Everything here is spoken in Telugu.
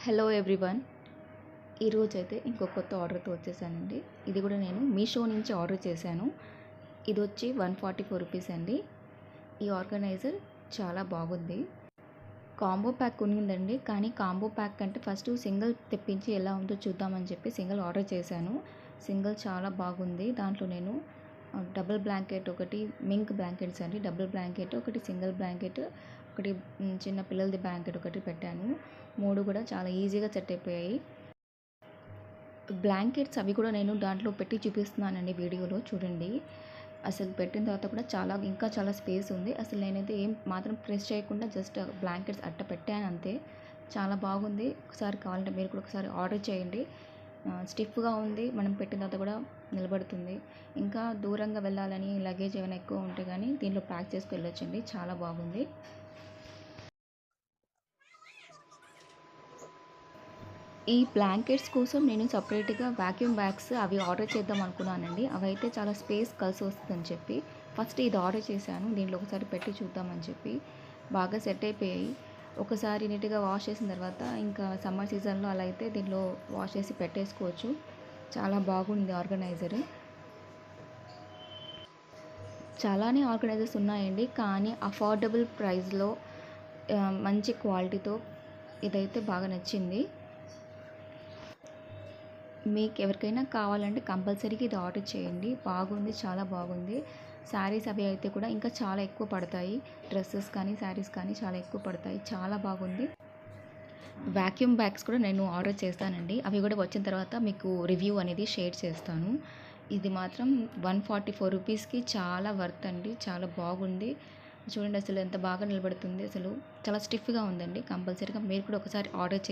Hello everyone. ఈరోజైతే ఇంకో కొత్త ఆర్డర్తో వచ్చేసానండి. ఇది కూడా నేను మీషో నుంచి ఆర్డర్ చేశాను. ఇది వచ్చి 144 రూపీస్ అండి. ఈ ఆర్గనైజర్ చాలా బాగుంది. కాంబో ప్యాక్ ఉన్నిందండి, కానీ కాంబో ప్యాక్ కంటే ఫస్ట్ సింగిల్ తెప్పించి ఎలా ఉందో చూద్దామని చెప్పి సింగిల్ ఆర్డర్ చేశాను. సింగిల్ చాలా బాగుంది. దాంట్లో నేను డబుల్ బ్లాంకెట్ ఒకటి, మింక్ బ్లాంకెట్స్ అండి, డబుల్ బ్లాంకెట్ ఒకటి, సింగిల్ బ్లాంకెట్ ఒకటి, చిన్న పిల్లలది బ్లాంకెట్ ఒకటి పెట్టాను. 3 కూడా చాలా ఈజీగా సెట్ అయిపోయాయి. బ్లాంకెట్స్ అవి కూడా నేను దాంట్లో పెట్టి చూపిస్తున్నానండి వీడియోలో చూడండి. అసలు పెట్టిన తర్వాత కూడా ఇంకా చాలా స్పేస్ ఉంది. అసలు నేనైతే ఏం మాత్రం ప్రెస్ చేయకుండా జస్ట్ బ్లాంకెట్స్ అట్ట పెట్టాను అంతే. చాలా బాగుంది. ఒకసారి కావాలంటే మీరు కూడా ఒకసారి ఆర్డర్ చేయండి. స్టిఫ్గా ఉంది, మనం పెట్టిన తర్వాత కూడా నిలబడుతుంది. ఇంకా దూరంగా వెళ్ళాలని లగేజ్ ఏమైనా ఎక్కువ ఉంటే కానీ దీంట్లో ప్యాక్ చేసుకు వెళ్ళొచ్చండి. చాలా బాగుంది. ఈ బ్లాంకెట్స్ కోసం నేను సపరేట్గా వాక్యూమ్ బ్యాగ్స్ అవి ఆర్డర్ చేద్దాం అనుకున్నానండి. అవి అయితే చాలా స్పేస్ కలిసి వస్తుందని చెప్పి ఫస్ట్ ఇది ఆర్డర్ చేశాను. దీంట్లో ఒకసారి పెట్టి చూద్దామని చెప్పి బాగా సెట్ అయిపోయాయి. ఒకసారి నీట్గా వాష్ చేసిన తర్వాత ఇంకా సమ్మర్ సీజన్లో అలా అయితే దీంట్లో వాష్ చేసి పెట్టేసుకోవచ్చు. చాలా బాగుంది ఆర్గనైజర్. చాలానే ఆర్గనైజర్స్ ఉన్నాయండి, కానీ అఫోర్డబుల్ ప్రైస్లో మంచి క్వాలిటీతో ఇదైతే బాగా నచ్చింది. మీకు ఎవరికైనా కావాలంటే కంపల్సరీగా ఇది ఆర్డర్ చేయండి. బాగుంది, చాలా బాగుంది. శారీస్ అవి అయితే కూడా ఇంకా చాలా ఎక్కువ పడతాయి. డ్రెస్సెస్ కానీ శారీస్ కానీ చాలా ఎక్కువ పడతాయి. చాలా బాగుంది. వాక్యూమ్ బ్యాగ్స్ కూడా నేను ఆర్డర్ చేస్తానండి. అవి కూడా వచ్చిన తర్వాత మీకు రివ్యూ అనేది షేర్ చేస్తాను. ఇది మాత్రం 144 రూపీస్కి చాలా వర్త్ అండి. చాలా బాగుంది. చూడండి అసలు ఎంత బాగా నిలబడుతుంది. అసలు చాలా స్టిఫ్గా ఉందండి. కంపల్సరీగా మీరు కూడా ఒకసారి ఆర్డర్